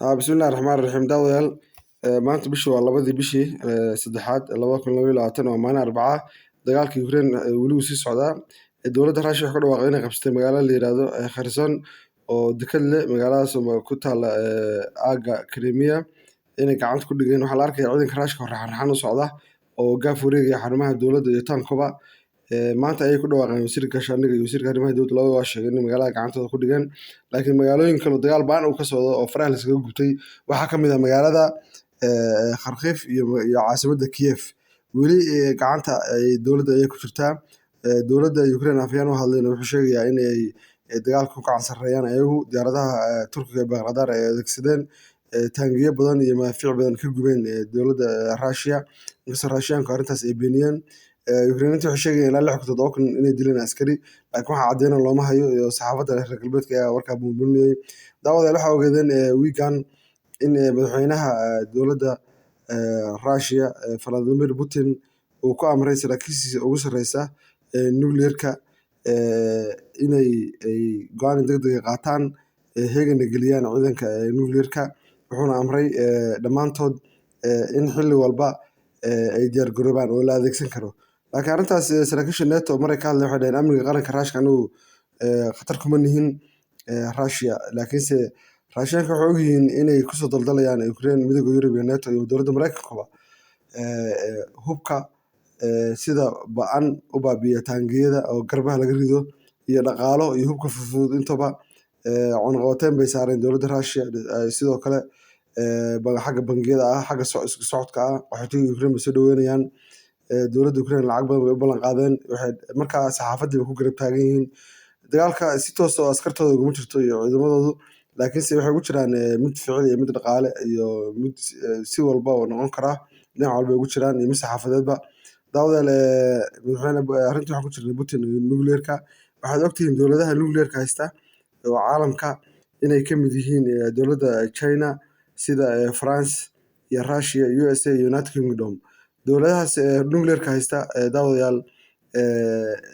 Bismillahi Raxmaani Raxiim daawadayaal maanta bishii waa labadii bishii saddexaad 2022 waa maalin Arbaca dagaalka Ukraine weli wuu sii socdaa dowladda Ruushka waxay ku dhawaaqday inay qabsatay magaalo la yiraahdo Kherson oo dekad leh magaaladaas oo ku taala aaga Crimea inay gacanta ku dhigeen waxaa la arkaya ciidanka Ruushka oo raxan u socda oo gaaf wareegaya xarumaha dowladda iyo taankoba maanta ayay ku dhawaaqeen wasiirka gaashaandhigga iyo wasiirka arrimaha dibadda labadaba waa sheegeen in magaalada gacantooda ku dhigeen laakiin magaalooyin kale oo dagaal ba'an uu ka socdo oo faraha la iskaga gubtay waxaa ka mid ah magaalada Kharkiv iyo caasimadda Kiev weli gacanta ay dowladda ayay ku jirtaa dowladda Ukraine afyaan u hadlayna wuxuu sheegayaa in ay dagaalka ku gacan sarreeyaan ayagu diyaaradaha Turkiga Baqdaad ay adeegsadeen taangiyo badan iyo madaafiic badan ka gubeen dowladda Russia inkastoo Russiaanku arrintaas ay beeniyeen Ukrainiyiintu waxay sheegayaan ilaa 6 kun inay dileen askari laakiin waxa caddeyn looma hayo iyo saxaafadda reer galbeedka ayaa warkaa buunbuuninayay daawadayaal waxaa ogeedeen wiigan in madaxweynaha dowladda Russia Vladimir Putin uu ku amray saraakiishiisa ugu sarreysa nuclear-ka inay go'aan degdeg ah qaataan heegana geliyaan ciidanka nuclear-ka wuxuuna amray dhammaantood in xilli walba ay diyaar garoobaan oo la adeegsan karo laakiin arrintaas saraakiisha NATO maray ka hadleen waxay dhaheen amniga qaranka Ruushka anigu khatar kuma nihin Russia laakiinse Ruushiyaanka waxay ogyihiin inay kusoo daldalayaan Ukraine midowga Yurub iyo NATO iyo dowladda Mareykankuba hubka sida ba'an u baabi'iya taangiyada oo garbaha laga rido iyo dhaqaalo iyo hubka fudud intaba cunaqabateyn bay saareen dowladda Russia sidoo kale xagga bangiyada ah xagga isku socodka ah waxay Ukraine soo dhaweynayaan dowladda Ukraine lacag badan bay u ballan qaadeen waxay markaa saxaafadii ku garab taagan yihiin dagaalka si toos ah askartooda uguma jirto iyo ciidamadoodu laakiinse waxay ugu jiraan mid ficil iyo mid dhaqaale iyo mid si walba oo noqon kara dhinac walba ugu jiraan iyo mid saxaafadeedba daawadayaal madaxweyne arrintii waxaa ku jirta Putin iyo nuclear-ka waxaad ogtihiin dowladaha nuclear-ka haysta oo caalamka inay ka mid yihiin dowladda China sida France iyo Russia USA iyo United Kingdom dowladahaas nuclear-ka haysta daawadayaal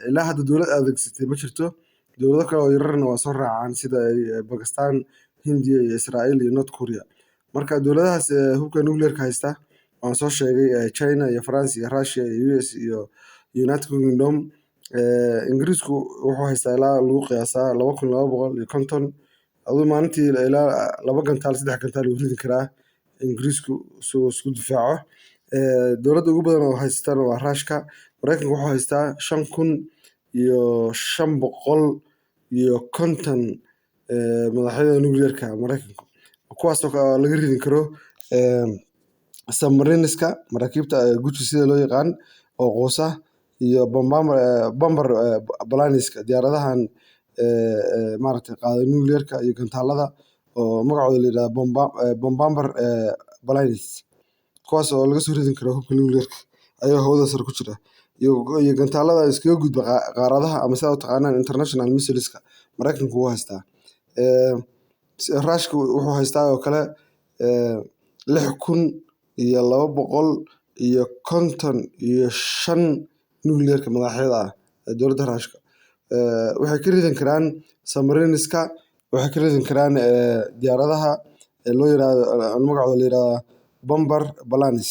ilaa hadda dowlad adeegsatay ma jirto dowlado kale oo yararna waa soo raacaan sida Pakistan Hindiya iyo Israel iyo North Korea marka dowladahaas hubka nuclear-ka haysta waan soo sheegay China iyo France iyo Russia iyo US iyo United Kingdom Ingiriisku wuxuu haystaa ilaa lagu qiyaasaa 2250 aduu maalintii ilaa 2 gantaal 3 gantaal uu ridi karaa Ingiriisku soo isku difaaco dowladda ugu badan oo haystaan waa Ruushka Mareykanku wuxuu haystaa 5,550 madaxyada nuclear-ka Mareykanku kuwaas oo laga ridin karo submarines-ka maraakiibta guji sida loo yaqaan oo quusa iyo bomber planes-ka diyaaradahan maaragtay qaada nuclear-ka iyo gantaalada oo magacooda la yiraahdo bomber planes kuwaas oo laga soo ridin karo hubka nuclear-ka ayagoo hawada sare ku jira iyo gantaalada iskaga gudba qaaradaha ama sida u taqaanaan international missiles-ka Mareykanku wuu haystaa Ruushka wuxuu haystaa oo kale 6,255 nuclear-ka madaxyada ah dowladda Ruushka waxay ka ridin karaan submarines-ka waxay ka ridin karaan diyaaradaha loo yiraahdo magacooda la yiraahdo bomber planes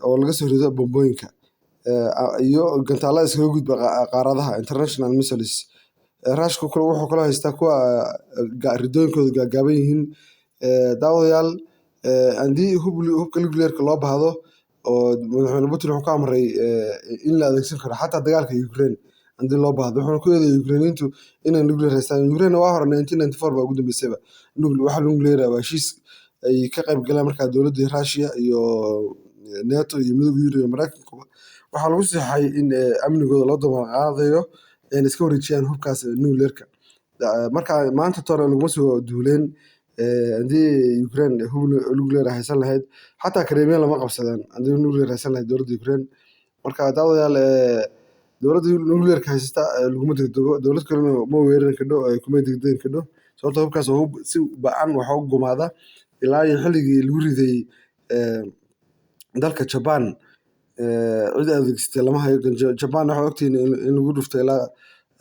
oo laga soo rido bombooyinka iyo gantaalada iskaga gudba qaaradaha international missiles Ruushka wuxuu kala haystaa kuwa ridooyinkooda gaagaaban yihiin daawadayaal haddii hubka nuclear-ka loo baahdo oo madaxweyne Putin wuxuu ka amray in la adeegsan karo xataa dagaalka Ukraine haddii loo baahdo wuxuuna ku eedeeyay Ukrainiyiintu inay nuclear haystaan Ukraine waa hore 1994 baa ugu dambeysayba waxa nuclear waa heshiis ay ka qayb galeen markaa dowladda Russia iyo NATO iyo midowga Yurub iyo Mareykankuba waxaa lagu saxay in amnigooda loo damaanad qaadayo in iska wareejiyaan hubkaas nuclear-ka marka maanta toona laguma soo duuleen haddii Ukraine hub nuclear haysan lahayd xataa Crimea lama qabsadeen haddii nuclear haysan lahayd dowladda Ukraine marka daawadayaal dowladda nuclear-ka haysta laguma degdego dowlad kalena ma weerarin kadho kuma degdegin kadho sababtoo hubkaas oo hub si ba'an waxa u gumaada ilaa iyo xilligii lagu riday dalka Japan cid adeegsatay lama hayo Japan waxay ogtihiin in lagu dhuftay ilaa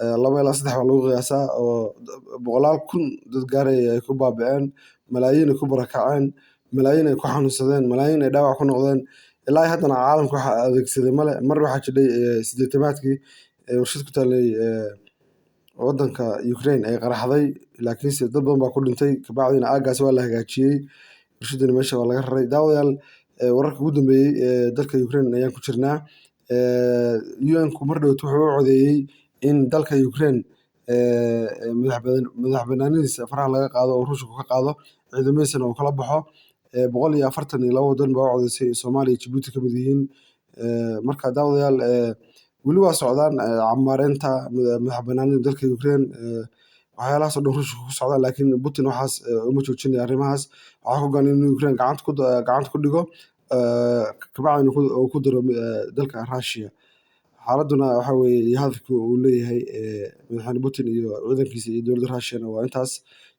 2 ilaa 3 baa lagu qiyaasaa oo boqolaal kun dad gaaraya ay ku baaba'een, malaayiin ay ku barakaceen, malaayiin ay ku xanuunsadeen, malaayiin ay dhaawac ku noqdeen. Ilaa haddana caalamka waxa adeegsaday male. Mar waxaa jiray 80-maadkii warshad ku taallay waddanka Ukraine ay qaraxday, laakiinse dad badan baa ku dhintay. Kabacdina aaggaas waa la hagaajiyey, warshadina meesha waa laga raray. Daawadayaal, wararka ugu dambeeyey ee dalka Ukraine ayaan ku jirnaa. UN-ku mar dhowt wuxuu u codeeyey in dalka Ukraine madax-bannaanidiisa faraha laga qaado oo Ruushku ka qaado, ciidamadiisana uu kala baxo. 142 waddan baa u codeysay, Soomaaliya iyo Djibouti ka mid yihiin. Marka daawadayaal, weli waa socdaan camaareynta madax-bannaanida dalka Ukraine. Waxyaalahaas oo dhan Ruushku ku socdaan, laakiin Putin waxaas uma joojinayo arrimahaas. Waxaa ku go'an inuu Ukraine gacanta ku dhigo, kabacdina uu ku daro dalka Russia. Xaaladuna waxa weeye hadafka uu leeyahay madaxweyne Putin iyo ciidankiisa iyo dowladda Russia waa intaas,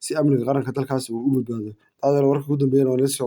si amniga qaranka dalkaas uu u badbaado. Daawadayaal, wararka ugu dambeeyana waa la soo